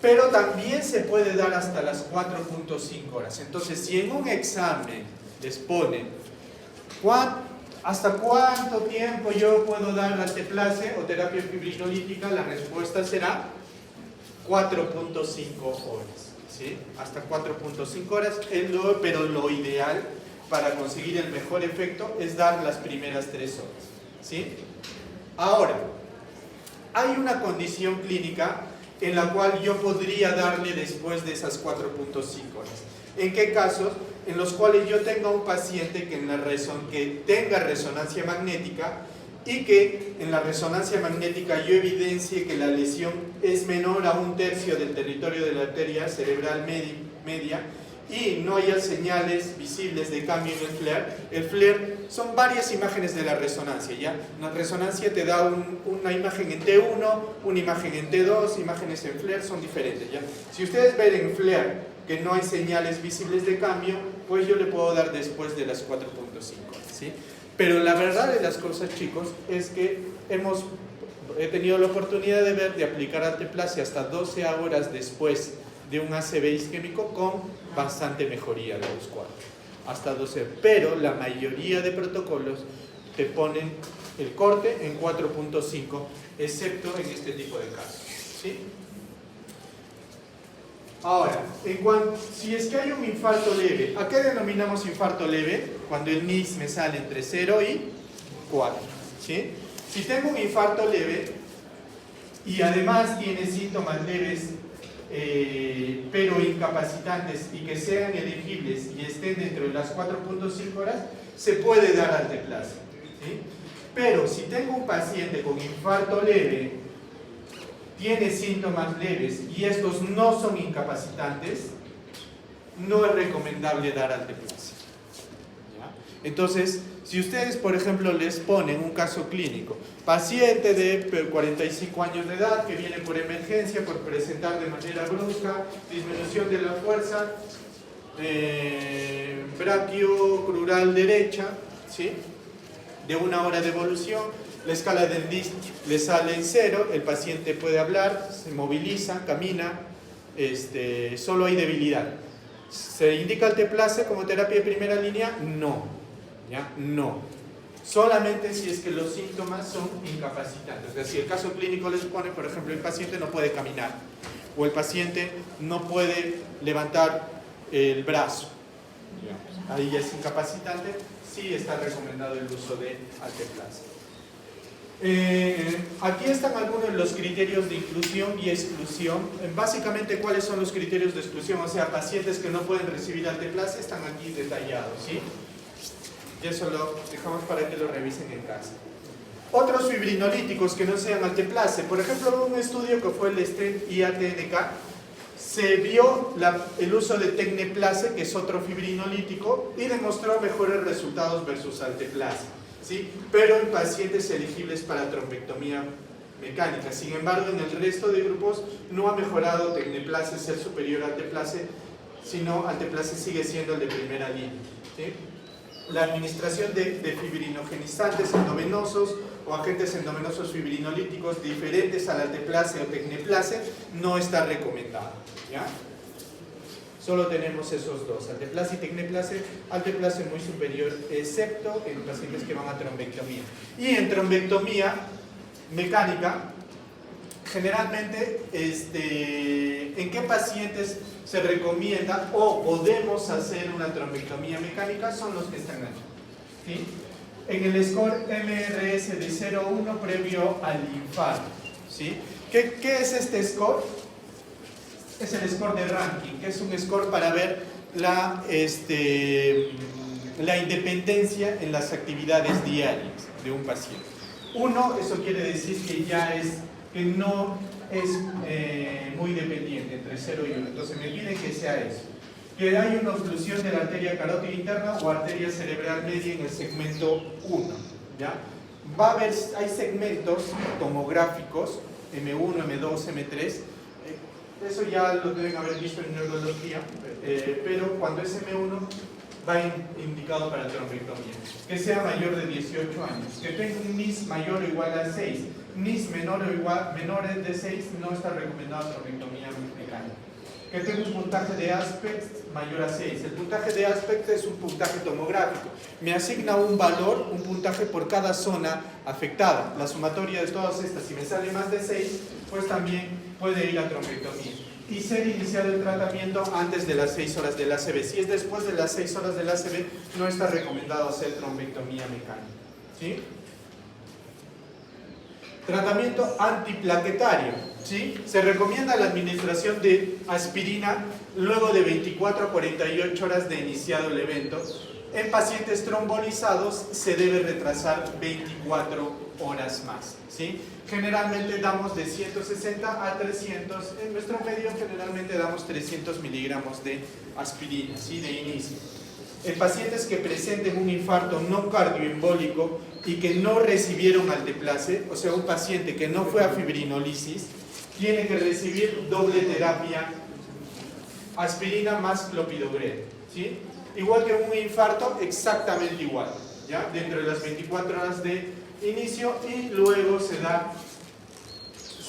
Pero también se puede dar hasta las 4.5 horas. Entonces, si en un examen les ponen ¿hasta cuánto tiempo yo puedo dar alteplase o terapia fibrinolítica? La respuesta será 4.5 horas, ¿sí? Hasta 4.5 horas, pero lo ideal para conseguir el mejor efecto es dar las primeras 3 horas, ¿sí? Ahora, hay una condición clínica en la cual yo podría darle después de esas 4.5 horas. ¿En qué casos? En los cuales yo tenga un paciente que tenga resonancia magnética y que en la resonancia magnética yo evidencie que la lesión es menor a 1/3 del territorio de la arteria cerebral media y no haya señales visibles de cambio en el FLAIR. El FLAIR son varias imágenes de la resonancia, ¿ya? La resonancia te da una imagen en T1, una imagen en T2, imágenes en FLAIR son diferentes, ¿ya? Si ustedes ven en FLAIR que no hay señales visibles de cambio, pues yo le puedo dar después de las 4.5, ¿sí? Pero la verdad de las cosas, chicos, es que he tenido la oportunidad de aplicar alteplase hasta 12 horas después de un ACV isquémico con bastante mejoría de los cuadros, hasta 12, pero la mayoría de protocolos te ponen el corte en 4.5, excepto en este tipo de casos, ¿sí? Ahora, si es que hay un infarto leve, ¿a qué denominamos infarto leve? Cuando el NIS me sale entre 0 y 4, ¿sí? Si tengo un infarto leve y además tiene síntomas leves pero incapacitantes y que sean elegibles y estén dentro de las 4.5 horas, se puede dar alteplase, ¿sí? Pero si tengo un paciente con infarto leve, tiene síntomas leves y estos no son incapacitantes, no es recomendable dar alteplase, ¿ya? Entonces, si ustedes, por ejemplo, les ponen un caso clínico, paciente de 45 años de edad que viene por emergencia, por presentar de manera brusca disminución de la fuerza brachiocrural derecha, ¿sí?, de 1 hora de evolución, la escala del DISC le sale en 0, el paciente puede hablar, se moviliza, camina, solo hay debilidad. ¿Se indica alteplase como terapia de primera línea? No, ¿ya? No. Solamente si es que los síntomas son incapacitantes. Es decir, el caso clínico les pone, por ejemplo, el paciente no puede caminar o el paciente no puede levantar el brazo. Ahí ya es incapacitante, sí está recomendado el uso de alteplase. Aquí están algunos de los criterios de inclusión y exclusión. Básicamente, ¿cuáles son los criterios de exclusión? O sea, pacientes que no pueden recibir alteplase están aquí detallados, ¿sí? Y eso lo dejamos para que lo revisen en casa. Otros fibrinolíticos que no sean alteplase. Por ejemplo, un estudio que fue el STEM IATNK, se vio el uso de tecneplase, que es otro fibrinolítico, y demostró mejores resultados versus alteplase, ¿sí?, pero en pacientes elegibles para trombectomía mecánica. Sin embargo, en el resto de grupos no ha mejorado tecneplase ser superior a alteplase, sino alteplase sigue siendo el de primera línea, ¿sí? La administración de fibrinogenizantes endovenosos o agentes endovenosos fibrinolíticos diferentes al alteplase o tecneplase no está recomendada, ¿ya? Solo tenemos esos dos, alteplase y tecneplase. Alteplase muy superior, excepto en pacientes que van a trombectomía. Y en trombectomía mecánica, generalmente, ¿en qué pacientes se recomienda o podemos hacer una trombectomía mecánica? Son los que están aquí, ¿sí? En el score MRS de 0,1 previo al infarto, ¿sí? ¿Qué es este score? Es el score de ranking, que es un score para ver la independencia en las actividades diarias de un paciente. 1, eso quiere decir que que no es muy dependiente, entre 0 y 1. Entonces me piden que sea eso. Que hay una obstrucción de la arteria carótida interna o arteria cerebral media en el segmento 1, ¿ya? Hay segmentos tomográficos, M1, M2, M3, eso ya lo deben haber visto en neurología, pero cuando es M1 va indicado para trombectomía. Que sea mayor de 18 años, que tenga un NIS mayor o igual a 6, NIS menores de 6 no está recomendado trombectomía mecánica. Que tenga un puntaje de ASPECT mayor a 6. El puntaje de ASPECT es un puntaje tomográfico. Me asigna un valor, un puntaje por cada zona afectada. La sumatoria de todas estas, si me sale más de 6, pues también puede ir a trombectomía. Y ser iniciado el tratamiento antes de las 6 horas del ACV. Si es después de las 6 horas del ACV, no está recomendado hacer trombectomía mecánica, ¿sí? Tratamiento antiplaquetario, ¿sí? Se recomienda la administración de aspirina luego de 24 a 48 horas de iniciado el evento. En pacientes trombolizados se debe retrasar 24 horas más, ¿sí? Generalmente damos de 160 a 300, en nuestro medio generalmente damos 300 miligramos de aspirina, ¿sí?, de inicio. En pacientes que presenten un infarto no cardioembólico y que no recibieron alteplase, o sea, un paciente que no fue a fibrinolisis, tiene que recibir doble terapia, aspirina más clopidogrel, ¿sí? Igual que un infarto, exactamente igual, ¿ya? Dentro de las 24 horas de inicio, y luego se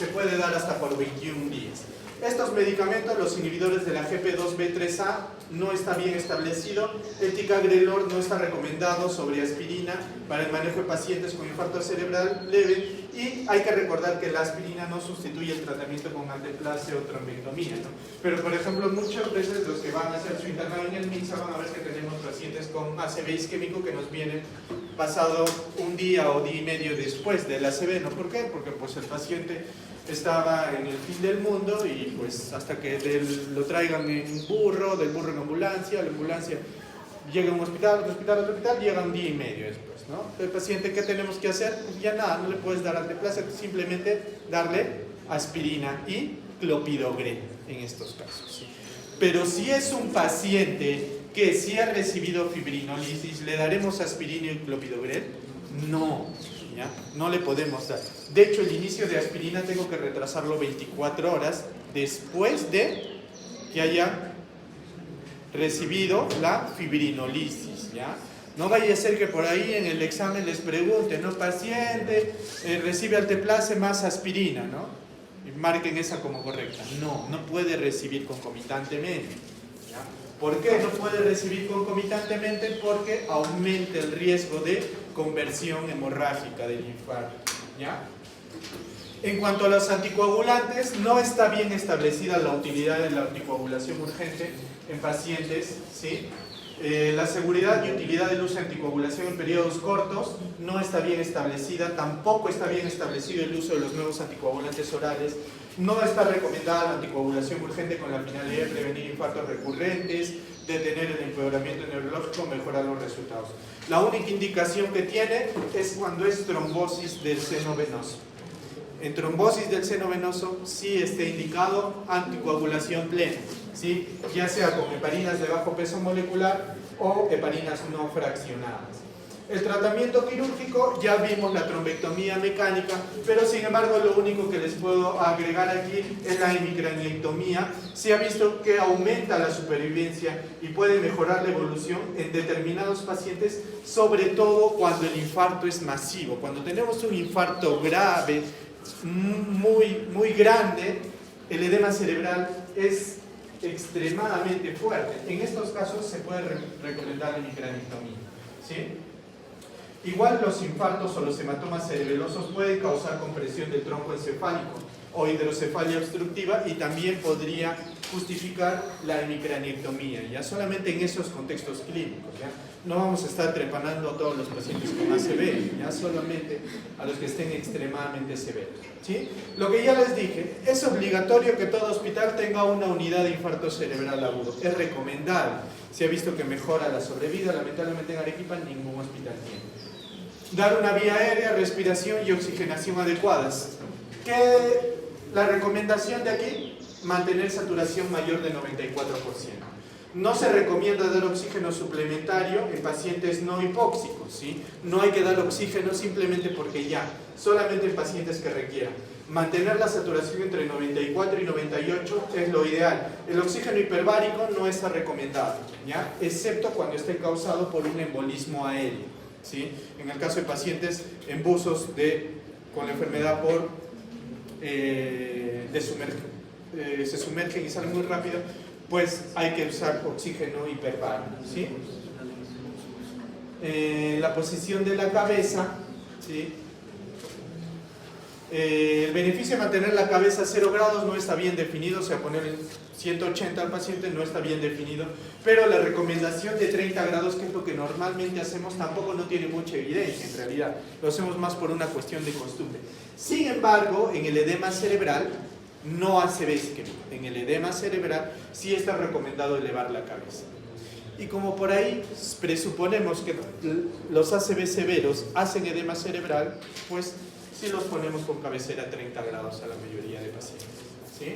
puede dar hasta por 21 días. Estos medicamentos, los inhibidores de la GP2B3A, no está bien establecido. El ticagrelor no está recomendado sobre aspirina para el manejo de pacientes con infarto cerebral leve, y hay que recordar que la aspirina no sustituye el tratamiento con alteplase o trombectomía, ¿no? Pero, por ejemplo, muchas veces los que van a hacer su internado en el MINSA van a ver que tenemos pacientes con ACV isquémico que nos vienen pasado un día o día y medio después del ACV, ¿no? ¿Por qué? Porque pues el paciente estaba en el fin del mundo y pues hasta que lo traigan en burro, del burro en ambulancia, la ambulancia llega a un hospital, otro hospital, otro hospital, llega un día y medio después, ¿no? El paciente, ¿qué tenemos que hacer? Pues ya nada, no le puedes dar alteplase, simplemente darle aspirina y clopidogrel en estos casos, ¿sí? Pero si es un paciente que sí ha recibido fibrinolisis, ¿le daremos aspirina y clopidogrel? No, ¿ya? No le podemos dar. De hecho, el inicio de aspirina tengo que retrasarlo 24 horas después de que haya recibido la fibrinolisis, ¿ya? No vaya a ser que por ahí en el examen les pregunten, ¿no? Paciente, recibe alteplase más aspirina, ¿no? Y marquen esa como correcta. No, no puede recibir concomitantemente, ¿ya? ¿Por qué no puede recibir concomitantemente? Porque aumenta el riesgo de conversión hemorrágica del infarto, ¿ya? En cuanto a los anticoagulantes, no está bien establecida la utilidad de la anticoagulación urgente en pacientes, ¿sí? La seguridad y utilidad del uso de anticoagulación en periodos cortos no está bien establecida, tampoco está bien establecido el uso de los nuevos anticoagulantes orales, no está recomendada la anticoagulación urgente con la finalidad de prevenir infartos recurrentes, detener el empeoramiento neurológico, mejorar los resultados. La única indicación que tiene es cuando es trombosis del seno venoso. En trombosis del seno venoso sí está indicado anticoagulación plena, ¿sí? Ya sea con heparinas de bajo peso molecular o heparinas no fraccionadas. El tratamiento quirúrgico, ya vimos la trombectomía mecánica, pero sin embargo lo único que les puedo agregar aquí es la hemicraniectomía. Se ha visto que aumenta la supervivencia y puede mejorar la evolución en determinados pacientes, sobre todo cuando el infarto es masivo. Cuando tenemos un infarto grave, muy grande, el edema cerebral es extremadamente fuerte. En estos casos se puede recomendar la hemicraniectomía, ¿sí? Igual los infartos o los hematomas cerebelosos pueden causar compresión del tronco encefálico o hidrocefalia obstructiva y también podría justificar la hemicraniectomía, ya solamente en esos contextos clínicos, ¿ya? No vamos a estar trepanando a todos los pacientes con ACV, ya solamente a los que estén extremadamente severos, ¿sí? Lo que ya les dije, es obligatorio que todo hospital tenga una unidad de infarto cerebral agudo, es recomendable, se ha visto que mejora la sobrevida, lamentablemente en Arequipa ningún hospital tiene. Dar una vía aérea, respiración y oxigenación adecuadas. ¿Qué la recomendación de aquí? Mantener saturación mayor de 94%. No se recomienda dar oxígeno suplementario en pacientes no hipóxicos, ¿sí? No hay que dar oxígeno simplemente porque ya, solamente en pacientes que requieran. Mantener la saturación entre 94 y 98 es lo ideal. El oxígeno hiperbárico no está recomendado, ¿ya? Excepto cuando esté causado por un embolismo aéreo, ¿sí? En el caso de pacientes en buzos con la enfermedad por se sumergen y salen muy rápido, pues hay que usar oxígeno hiperbárico, ¿sí? La posición de la cabeza, ¿sí? El beneficio de mantener la cabeza a 0 grados no está bien definido, o sea, poner en 180 al paciente no está bien definido, pero la recomendación de 30 grados, que es lo que normalmente hacemos, tampoco no tiene mucha evidencia en realidad, lo hacemos más por una cuestión de costumbre. Sin embargo, en el edema cerebral, no ACV isquémico, en el edema cerebral sí está recomendado elevar la cabeza. Y como por ahí presuponemos que los ACV severos hacen edema cerebral, pues sí los ponemos con cabecera a 30 grados a la mayoría de pacientes, ¿sí?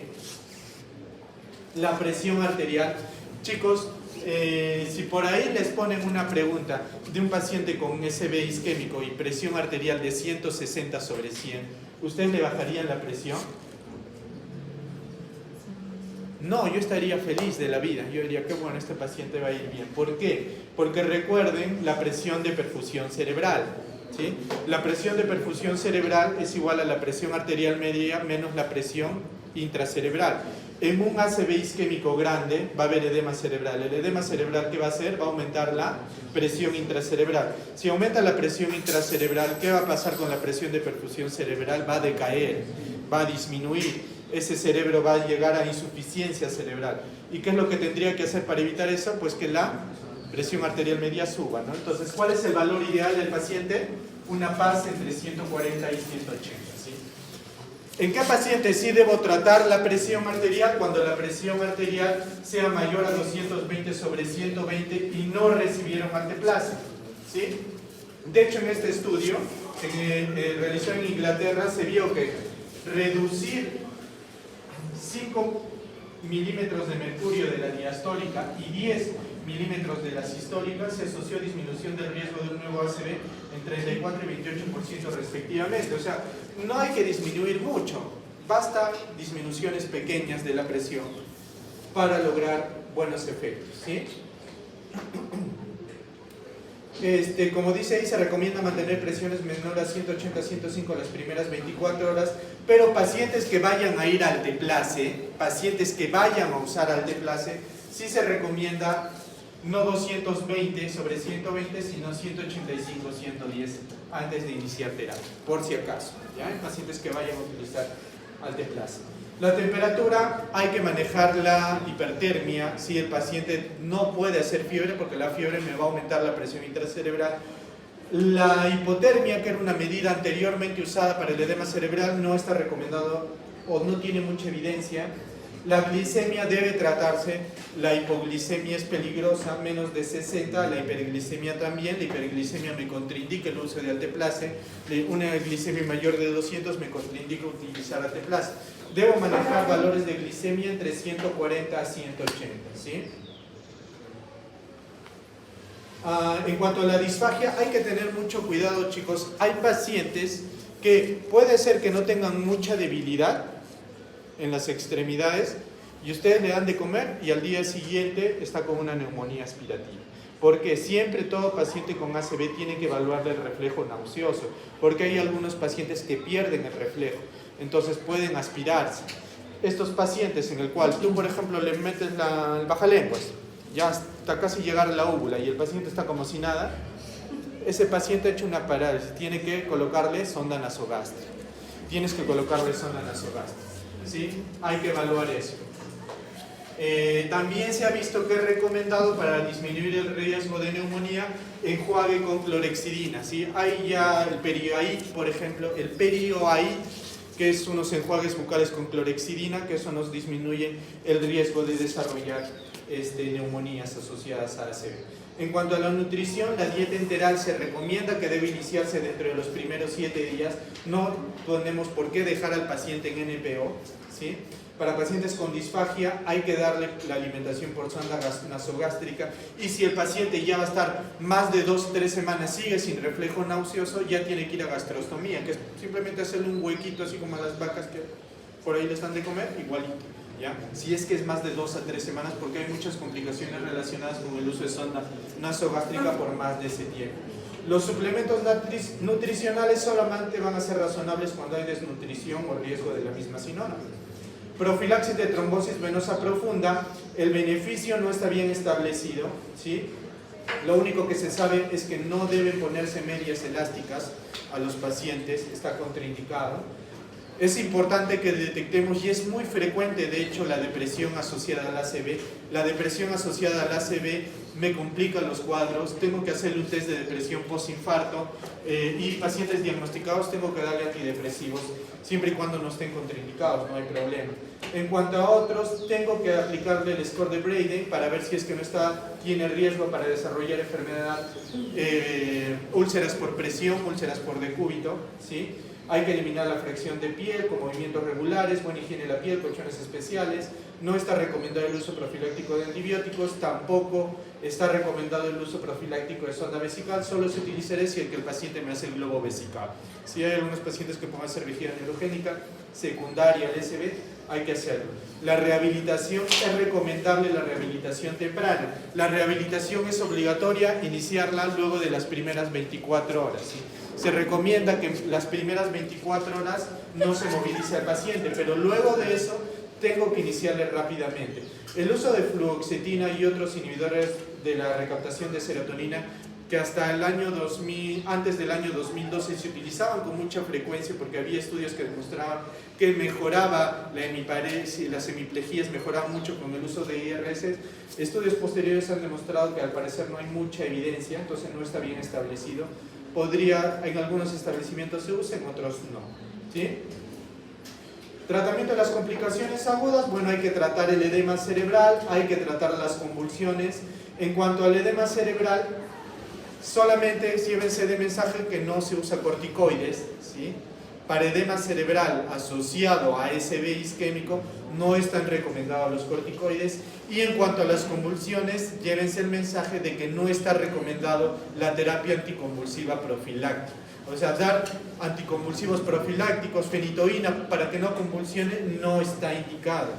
La presión arterial. Chicos, si por ahí les ponen una pregunta de un paciente con un SB isquémico y presión arterial de 160/100, ¿ustedes le bajarían la presión? No, yo estaría feliz de la vida. Yo diría, qué bueno, este paciente va a ir bien. ¿Por qué? Porque recuerden la presión de perfusión cerebral, ¿sí? La presión de perfusión cerebral es igual a la presión arterial media menos la presión intracerebral. En un ACV isquémico grande va a haber edema cerebral. El edema cerebral, ¿qué va a hacer? Va a aumentar la presión intracerebral. Si aumenta la presión intracerebral, ¿qué va a pasar con la presión de perfusión cerebral? Va a decaer, va a disminuir. Ese cerebro va a llegar a insuficiencia cerebral. ¿Y qué es lo que tendría que hacer para evitar eso? Pues que la presión arterial media suba, ¿no? Entonces, ¿cuál es el valor ideal del paciente? Una paz entre 140 y 180, ¿sí? ¿En qué paciente sí debo tratar la presión arterial? Cuando la presión arterial sea mayor a 220/120 y no recibieron alteplase, ¿sí? De hecho, en este estudio, realizado en Inglaterra, se vio que reducir 5 milímetros de mercurio de la diastólica y 10 milímetros de la sistólica, se asoció disminución del riesgo de un nuevo ACV en 34 y 28% respectivamente. O sea, no hay que disminuir mucho, basta disminuciones pequeñas de la presión para lograr buenos efectos, ¿sí? Como dice ahí, se recomienda mantener presiones menores a 180-105 las primeras 24 horas, pero pacientes que vayan a ir al Alteplase, pacientes que vayan a usar Alteplase, sí se recomienda no 220 sobre 120, sino 185-110 antes de iniciar terapia, por si acaso, ¿ya? En pacientes que vayan a utilizar Alteplase. La temperatura, hay que manejar la hipertermia. Si el paciente no puede hacer fiebre, porque la fiebre me va a aumentar la presión intracerebral. La hipotermia, que era una medida anteriormente usada para el edema cerebral, no está recomendado o no tiene mucha evidencia. La glicemia debe tratarse, la hipoglicemia es peligrosa, menos de 60, la hiperglicemia también. La hiperglicemia me contraindica el uso de Alteplase, una glicemia mayor de 200 me contraindica utilizar Alteplase. Debo manejar valores de glicemia entre 140 a 180, ¿sí? En cuanto a la disfagia, hay que tener mucho cuidado, chicos. Hay pacientes que puede ser que no tengan mucha debilidad en las extremidades y ustedes le dan de comer y al día siguiente está con una neumonía aspirativa. Porque siempre todo paciente con ACV tiene que evaluarle el reflejo nauseoso, porque hay algunos pacientes que pierden el reflejo, entonces pueden aspirarse. Estos pacientes en el cual tú, por ejemplo, le metes el bajalenguas, ya hasta casi llegar a la úvula y el paciente está como si nada, ese paciente ha hecho una parálisis, tiene que colocarle sonda nasogástrica. Tienes que colocarle sonda nasogástrica, ¿sí? Hay que evaluar eso. También se ha visto que es recomendado para disminuir el riesgo de neumonía enjuague con clorexidina, ¿sí? Hay ya el PerioAid, por ejemplo, el PerioAid, que es unos enjuagues bucales con clorexidina, que eso nos disminuye el riesgo de desarrollar neumonías asociadas a ACV. En cuanto a la nutrición, la dieta enteral se recomienda que debe iniciarse dentro de los primeros 7 días. No tenemos por qué dejar al paciente en NPO, ¿sí? Para pacientes con disfagia hay que darle la alimentación por sonda nasogástrica, y si el paciente ya va a estar más de 2-3 semanas, sigue sin reflejo nauseoso, ya tiene que ir a gastrostomía, que es simplemente hacerle un huequito así como a las vacas que por ahí les dan de comer, igualito, ¿ya? Si es que es más de 2 a 3 semanas, porque hay muchas complicaciones relacionadas con el uso de sonda nasogástrica por más de ese tiempo. Los suplementos nutricionales solamente van a ser razonables cuando hay desnutrición o riesgo de la misma sinona. Profilaxis de trombosis venosa profunda, el beneficio no está bien establecido, ¿sí? Lo único que se sabe es que no deben ponerse medias elásticas a los pacientes, está contraindicado. Es importante que detectemos, y es muy frecuente de hecho, la depresión asociada al ACV. La depresión asociada al ACV me complica los cuadros, tengo que hacerle un test de depresión postinfarto, y pacientes diagnosticados tengo que darle antidepresivos, siempre y cuando no estén contraindicados, no hay problema. En cuanto a otros, tengo que aplicarle el score de Braden para ver si es que no tiene riesgo para desarrollar enfermedad, úlceras por presión, úlceras por decúbito, ¿sí? Hay que eliminar la fracción de piel con movimientos regulares, buena higiene de la piel, colchones especiales. No está recomendado el uso profiláctico de antibióticos, tampoco está recomendado el uso profiláctico de sonda vesical, solo se utilizará si el paciente me hace el globo vesical. Si hay algunos pacientes que puedan hacer vejiga neurogénica secundaria al SB, hay que hacerlo. La rehabilitación, es recomendable la rehabilitación temprana. La rehabilitación es obligatoria iniciarla luego de las primeras 24 horas, ¿sí? Se recomienda que las primeras 24 horas no se movilice al paciente, pero luego de eso tengo que iniciarle rápidamente. El uso de fluoxetina y otros inhibidores de la recaptación de serotonina, que hasta el año 2000, antes del año 2012 se utilizaban con mucha frecuencia porque había estudios que demostraban que mejoraba la hemiparesis y las hemiplejías mejoraban mucho con el uso de IRS. Estudios posteriores han demostrado que al parecer no hay mucha evidencia, entonces no está bien establecido. Podría, en algunos establecimientos se usa, en otros no, ¿sí? Tratamiento de las complicaciones agudas, bueno, hay que tratar el edema cerebral, hay que tratar las convulsiones. En cuanto al edema cerebral, solamente llévense de mensaje que no se usa corticoides, ¿sí? para edema cerebral asociado a SB isquémico, no están recomendados los corticoides. Y en cuanto a las convulsiones, llévense el mensaje de que no está recomendado la terapia anticonvulsiva profiláctica. O sea, dar anticonvulsivos profilácticos, fenitoína, para que no convulsione, no está indicado,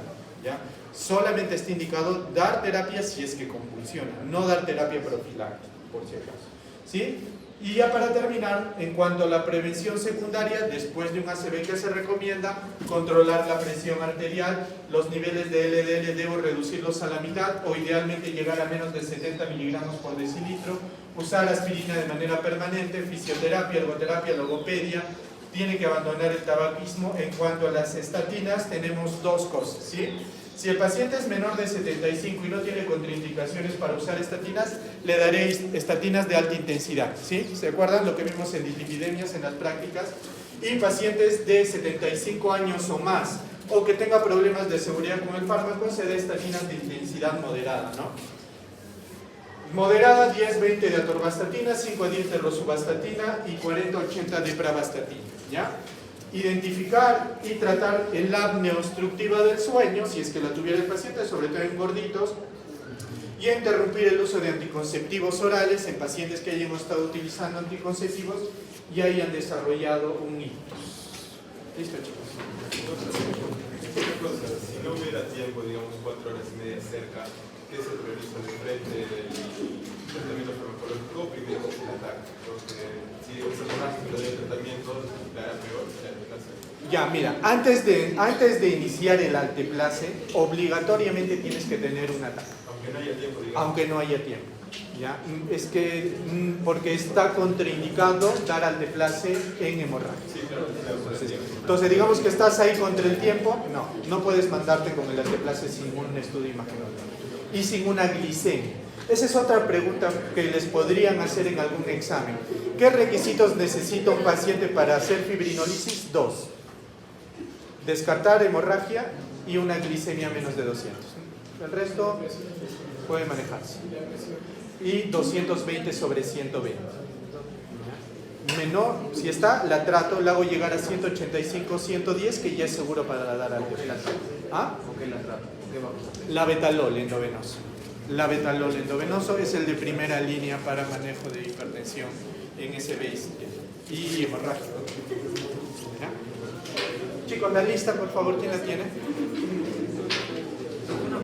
¿ya? Solamente está indicado dar terapia si es que convulsiona, no dar terapia profiláctica, por si acaso, ¿sí? Y ya para terminar, en cuanto a la prevención secundaria, después de un ACV, ¿qué se recomienda? Controlar la presión arterial, los niveles de LDL debo reducirlos a la mitad o idealmente llegar a menos de 70 miligramos por decilitro, usar aspirina de manera permanente, fisioterapia, ergoterapia, logopedia, tiene que abandonar el tabaquismo. En cuanto a las estatinas, tenemos dos cosas, ¿sí? Si el paciente es menor de 75 y no tiene contraindicaciones para usar estatinas, le daréis estatinas de alta intensidad, ¿sí? ¿Se acuerdan lo que vimos en dislipidemias en las prácticas? Y pacientes de 75 años o más, o que tenga problemas de seguridad con el fármaco, se da estatinas de intensidad moderada, ¿no? Moderada, 10-20 de atorvastatina, 5-10 de rosuvastatina y 40-80 de pravastatina, ¿ya? Identificar y tratar el apnea obstructiva del sueño, si es que la tuviera el paciente, sobre todo en gorditos, y interrumpir el uso de anticonceptivos orales en pacientes que hayan estado utilizando anticonceptivos y hayan desarrollado un ictus. ¿Listo, chicos? Si no hubiera tiempo, digamos 4 horas y media cerca, ¿qué se prioriza de frente del tratamiento farmacológico? Primero el ataque, porque si es el tratamiento, la hará peor, Ya, mira, antes de iniciar el alteplase, obligatoriamente tienes que tener un ataque. Aunque no haya tiempo, digamos. Aunque no haya tiempo. ¿Ya? Es que, porque está contraindicando dar alteplase en hemorragia. Sí, claro. Entonces, digamos que estás ahí contra el tiempo, no puedes mandarte con el alteplase sin un estudio imaginológico y sin una glicemia. Esa es otra pregunta que les podrían hacer en algún examen. ¿Qué requisitos necesita un paciente para hacer fibrinolisis? 2. Descartar hemorragia y una glicemia menos de 200. El resto puede manejarse. Y 220 sobre 120. Menor, si está, la trato, la hago llegar a 185, 110, que ya es seguro para dar alteplase. ¿Ah? ¿Qué la trato? ¿Qué vamos a hacer? La betalol endovenoso. La betalol endovenoso es el de primera línea para manejo de hipertensión en SB y hemorragia. ¿Ya? Chicos, la lista, por favor, ¿quién la tiene?